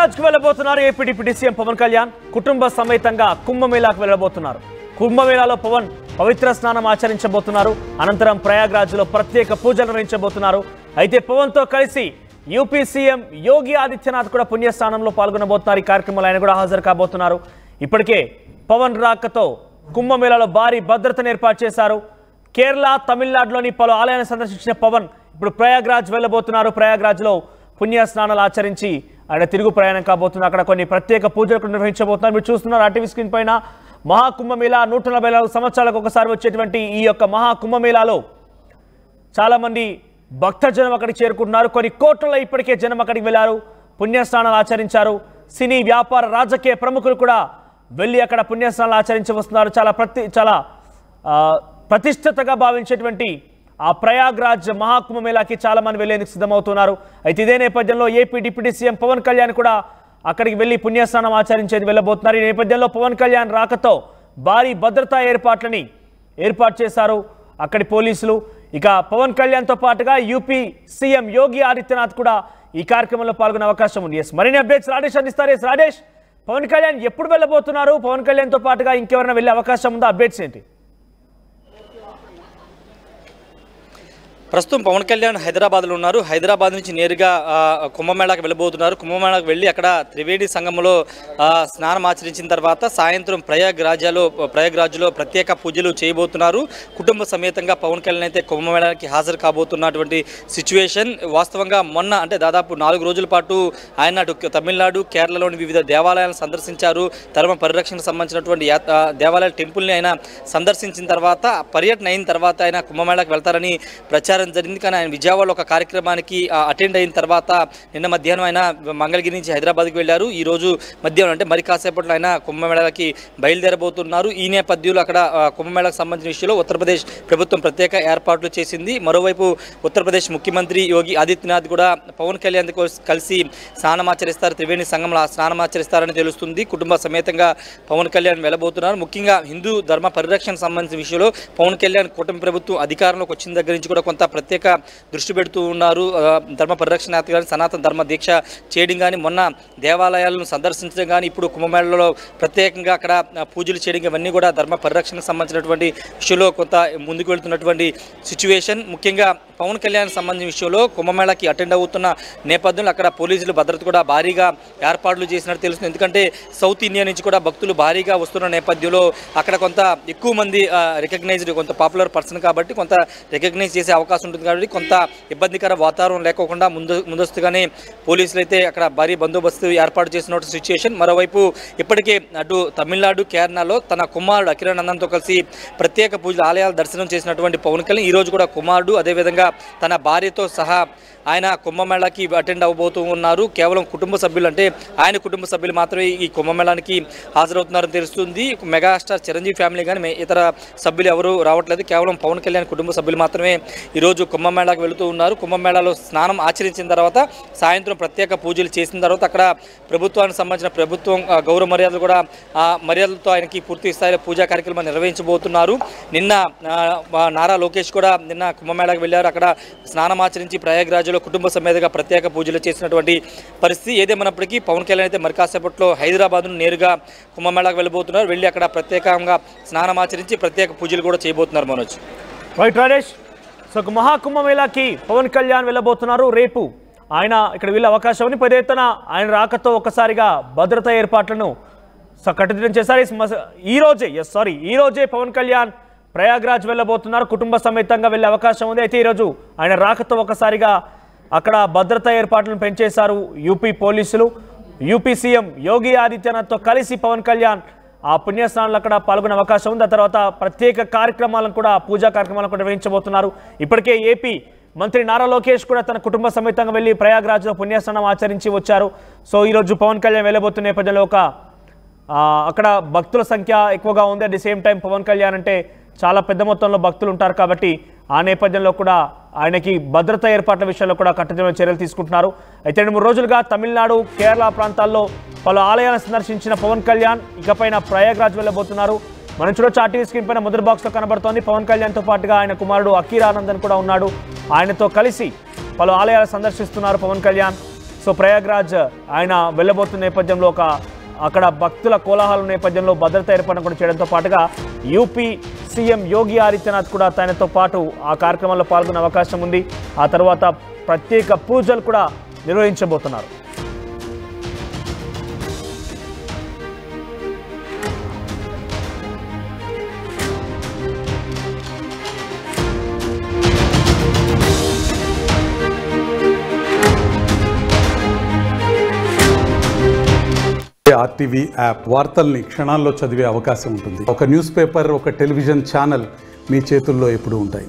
ప్రయాగ్రాజ్ కు వెళ్ళబోతున్నారు AP deputy CM Pawan Kalyan కుటుంబ సమేతంగా కుంభమేళాకు వెళ్ళబోతున్నారు. కుంభమేళాలో పవన్ పవిత్ర స్నానం ఆచరించబోతున్నారు. అనంతరం ప్రయాగ్రాజ్ లో ప్రత్యేక పూజలు నిర్వహించబోతున్నారు. అయితే పవన్ తో కలిసి యూపీ సీఎం యోగి ఆదిత్యనాథ్ కూడా పుణ్యస్నానంలో పాల్గొనబోతున్నారు. ఈ కార్యక్రమంలో ఆయన కూడా హాజరు కాబోతున్నారు. ఇప్పటికే పవన్ రాకతో కుంభమేళాలో భారీ భద్రతను ఏర్పాటు చేశారు. కేరళ, తమిళనాడులోని పలు ఆలయాలను సందర్శించిన పవన్ ఇప్పుడు ప్రయాగ్రాజ్ వెళ్ళబోతున్నారు. ప్రయాగ్రాజ్ లో పుణ్యస్నానాలు ఆచరించి ఆయన తిరుగు ప్రయాణం కాబోతున్నారు. అక్కడ కొన్ని ప్రత్యేక పూజలు నిర్వహించబోతున్నారు. మీరు చూస్తున్నారు ఆర్టీవీ స్క్రీన్ పైన మహాకుంభమేళా 144 సంవత్సరాలకు ఒకసారి వచ్చేటువంటి ఈ యొక్క మహాకుంభమేళాలో చాలా మంది భక్తజనం అక్కడికి చేరుకుంటున్నారు. కొన్ని కోట్ల ఇప్పటికే జనం అక్కడికి వెళ్ళారు, పుణ్యస్నానాలు ఆచరించారు. సినీ, వ్యాపార, రాజకీయ ప్రముఖులు కూడా వెళ్ళి అక్కడ పుణ్యస్నానాలు ఆచరించి వస్తున్నారు. చాలా ప్రతిష్టతగా భావించేటువంటి ఆ ప్రయాగ్రాజ్ మహాకుంభమేళాకి చాలా మంది వెళ్లేందుకు సిద్ధమవుతున్నారు. అయితే ఇదే నేపథ్యంలో AP deputy CM Pawan Kalyan కూడా అక్కడికి వెళ్లి పుణ్యస్నానం ఆచరించేది వెళ్ళబోతున్నారు. ఈ నేపథ్యంలో పవన్ కళ్యాణ్ రాకతో భారీ భద్రతా ఏర్పాటు చేశారు అక్కడి పోలీసులు. ఇక పవన్ కళ్యాణ్తో పాటుగా యూపీ సీఎం యోగి ఆదిత్యనాథ్ కూడా ఈ కార్యక్రమంలో పాల్గొనే అవకాశం ఉంది. మరిన్ని అప్డేట్స్ రాజేష్ అందిస్తారు. రాజేష్, పవన్ కళ్యాణ్ ఎప్పుడు వెళ్ళబోతున్నారు? పవన్ కళ్యాణ్తో పాటుగా ఇంకెవరైనా వెళ్ళే అవకాశం ఉందా? అప్డేట్స్ ఏంటి? ప్రస్తుతం పవన్ కళ్యాణ్ హైదరాబాద్లో ఉన్నారు. హైదరాబాద్ నుంచి నేరుగా కుంభమేళాకు వెళ్ళబోతున్నారు. కుంభమేళాకు వెళ్ళి అక్కడ త్రివేణి సంగమంలో స్నానం ఆచరించిన తర్వాత సాయంత్రం ప్రయాగ్రాజ్లో ప్రత్యేక పూజలు చేయబోతున్నారు. కుటుంబ సమేతంగా పవన్ కళ్యాణ్ అయితే కుంభమేళానికి హాజరు కాబోతున్నటువంటి సిచ్యువేషన్. వాస్తవంగా మొన్న అంటే దాదాపు 4 రోజుల పాటు ఆయన తమిళనాడు, కేరళలోని వివిధ దేవాలయాలను సందర్శించారు. ధర్మ పరిరక్షణకు సంబంధించినటువంటి దేవాలయాల టెంపుల్ని ఆయన సందర్శించిన తర్వాత పర్యటన అయిన తర్వాత ఆయన కుంభమేళాకు వెళ్తారని ప్రచారం జరిగింది. కానీ ఆయన విజయవాడలో ఒక కార్యక్రమానికి అటెండ్ అయిన తర్వాత నిన్న మధ్యాహ్నం ఆయన మంగళగిరి నుంచి హైదరాబాద్కి వెళ్ళారు. ఈ రోజు మధ్యాహ్నం అంటే మరి కాసేపట్లో ఆయన కుంభమేళాకి బయలుదేరబోతున్నారు. ఈ నేపథ్యంలో అక్కడ కుంభమేళాకు సంబంధించిన విషయంలో ఉత్తరప్రదేశ్ ప్రభుత్వం ప్రత్యేక ఏర్పాట్లు చేసింది. మరోవైపు ఉత్తరప్రదేశ్ ముఖ్యమంత్రి యోగి ఆదిత్యనాథ్ కూడా పవన్ కళ్యాణ్ కలిసి స్నానమాచరిస్తారు. త్రివేణి సంగంలో స్నానమాచరిస్తారని తెలుస్తుంది. కుటుంబ సమేతంగా పవన్ కళ్యాణ్ వెళ్ళబోతున్నారు. ముఖ్యంగా హిందూ ధర్మ పరిరక్షణకు సంబంధించిన విషయంలో పవన్ కళ్యాణ్ కూటమి ప్రభుత్వం అధికారంలోకి వచ్చిన దగ్గర నుంచి కూడా కొంత ప్రత్యేక దృష్టి పెడుతూ ఉన్నారు. ధర్మ పరిరక్షణ కానీ, సనాతన ధర్మ దీక్ష చేయడం కానీ, మొన్న దేవాలయాలను సందర్శించడం కానీ, ఇప్పుడు కుంభమేళలో ప్రత్యేకంగా అక్కడ పూజలు చేయడం ఇవన్నీ కూడా ధర్మ పరిరక్షణకు సంబంధించినటువంటి విషయంలో కొంత ముందుకు వెళ్తున్నటువంటి సిచ్యువేషన్. ముఖ్యంగా పవన్ కళ్యాణ్ సంబంధించిన విషయంలో కుంభమేళాకి అటెండ్ అవుతున్న నేపథ్యంలో అక్కడ పోలీసులు భద్రత కూడా భారీగా ఏర్పాట్లు చేసినట్టు తెలుస్తుంది. ఎందుకంటే సౌత్ ఇండియా నుంచి కూడా భక్తులు భారీగా వస్తున్న నేపథ్యంలో అక్కడ కొంత ఎక్కువ మంది రికగ్నైజ్డ్ కొంత పాపులర్ పర్సన్ కాబట్టి కొంత రికగ్నైజ్ చేసే అవకాశం ఉంటుంది. కాబట్టి కొంత ఇబ్బందికర వాతావరణం లేకోకుండా ముందస్తుగానే పోలీసులు అయితే అక్కడ భారీ బందోబస్తు ఏర్పాటు చేసిన సిచ్యువేషన్. మరోవైపు ఇప్పటికే అటు తమిళనాడు, కేరళలో తన కుమారుడు అఖిలానందన్తో కలిసి ప్రత్యేక పూజలు ఆలయాల దర్శనం చేసినటువంటి పవన్ కళ్యాణ్ ఈరోజు కూడా కుమారుడు అదేవిధంగా తన భార్యతో సహా ఆయన కుంభమేళాకి అటెండ్ అవ్వబోతూ ఉన్నారు. కేవలం కుటుంబ సభ్యులు అంటే ఆయన కుటుంబ సభ్యులు మాత్రమే ఈ కుంభమేళానికి హాజరవుతున్నారని తెలుస్తుంది. మెగాస్టార్ చిరంజీవి ఫ్యామిలీ కానీ ఇతర సభ్యులు ఎవరు రావట్లేదు. కేవలం పవన్ కళ్యాణ్ కుటుంబ సభ్యులు మాత్రమే ఈరోజు కుంభమేళాకు వెళుతూ ఉన్నారు. కుంభమేళాలో స్నానం ఆచరించిన తర్వాత సాయంత్రం ప్రత్యేక పూజలు చేసిన తర్వాత అక్కడ ప్రభుత్వానికి సంబంధించిన ప్రభుత్వం గౌరవ మర్యాదలు కూడా ఆ మర్యాదలతో ఆయనకి పూర్తి స్థాయిలో పూజా కార్యక్రమాన్ని నిర్వహించబోతున్నారు. నిన్న నారా లోకేష్ కూడా నిన్న కుంభమేళాకు వెళ్ళారు. అక్కడ స్నానం ఆచరించి ప్రయాగ్రాజ్ కుటుంబ సమేతంగా ప్రత్యేక పూజలు చేసినటువంటి పరిస్థితి. ఏదేమైనప్పటికీ పవన్ కళ్యాణ్ అయితే మరి కాసేపట్లో హైదరాబాద్ నేరుగా కుంభమేళాకు వెళ్ళబోతున్నారు. వెళ్ళి అక్కడ ప్రత్యేకంగా స్నానం ఆచరించి ప్రత్యేక పూజలు కూడా చేయబోతున్నారు. మనోజ్, రైట్ రాజేష్. సో మహాకుంభమేళాకి పవన్ కళ్యాణ్ వెళ్ళబోతున్నారు. రేపు ఆయన ఇక్కడ వెళ్ళే అవకాశం ఉంది. పెద్ద ఎత్తున ఆయన రాకతో ఒక్కసారిగా భద్రతా ఏర్పాట్లను కట్టుదిట్టం చేశారు. ఈ రోజే పవన్ కళ్యాణ్ ప్రయాగ్రాజ్ వెళ్ళబోతున్నారు. కుటుంబ సమేతంగా వెళ్ళే అవకాశం ఉంది. అయితే ఈరోజు ఆయన రాకతో ఒకసారిగా అక్కడ భద్రతా ఏర్పాట్లను పెంచేశారు యూపీ పోలీసులు. యూపీ సీఎం యోగి ఆదిత్యనాథ్తో కలిసి పవన్ కళ్యాణ్ ఆ పుణ్యస్నానాలు అక్కడ పాల్గొనే అవకాశం ఉంది. ఆ తర్వాత ప్రత్యేక కార్యక్రమాలను కూడా పూజా కార్యక్రమాలను కూడా నిర్వహించబోతున్నారు. ఇప్పటికే ఏపీ మంత్రి నారా లోకేష్ కూడా తన కుటుంబ సమేతంగా వెళ్ళి ప్రయాగ్రాజ్లో పుణ్యస్నానం ఆచరించి వచ్చారు. సో ఈరోజు పవన్ కళ్యాణ్ వెళ్ళబోతున్న నేపథ్యంలో అక్కడ భక్తుల సంఖ్య ఎక్కువగా ఉంది. At the same time Pawan Kalyan అంటే చాలా పెద్ద మొత్తంలో భక్తులు ఉంటారు కాబట్టి ఆ నేపథ్యంలో కూడా ఆయనకి భద్రతా ఏర్పాట్ల విషయంలో కూడా కట్టుదిట్టమైన చర్యలు తీసుకుంటున్నారు. అయితే 2-3 రోజులుగా తమిళనాడు, కేరళ ప్రాంతాల్లో పలు ఆలయాలను సందర్శించిన పవన్ కళ్యాణ్ ఇకపైన ప్రయాగ్రాజ్ వెళ్ళబోతున్నారు. మనం చూడొచ్చు ఆర్టీవీ స్క్రీన్ పైన మొదటి బాక్స్లో కనబడుతోంది. పవన్ కళ్యాణ్తో పాటుగా ఆయన కుమారుడు అఖిలానందన్ కూడా ఉన్నాడు. ఆయనతో కలిసి పలు ఆలయాలు సందర్శిస్తున్నారు పవన్ కళ్యాణ్. సో ప్రయాగ్రాజ్ ఆయన వెళ్ళబోతున్న నేపథ్యంలో అక్కడ భక్తుల కోలాహలం నేపథ్యంలో భద్రత ఏర్పాటు కూడా చేయడంతో పాటుగా యూపీ సీఎం యోగి ఆదిత్యనాథ్ కూడా తనతో పాటు ఆ కార్యక్రమంలో పాల్గొనే అవకాశం ఉంది. ఆ తర్వాత ప్రత్యేక పూజలు కూడా నిర్వహించబోతున్నారు. ఆర్టీవీ యాప్ వార్తల్ని క్షణాల్లో చదివే అవకాశం ఉంటుంది. ఒక న్యూస్ పేపర్, ఒక టెలివిజన్ ఛానల్ మీ చేతుల్లో ఎప్పుడూ ఉంటాయి.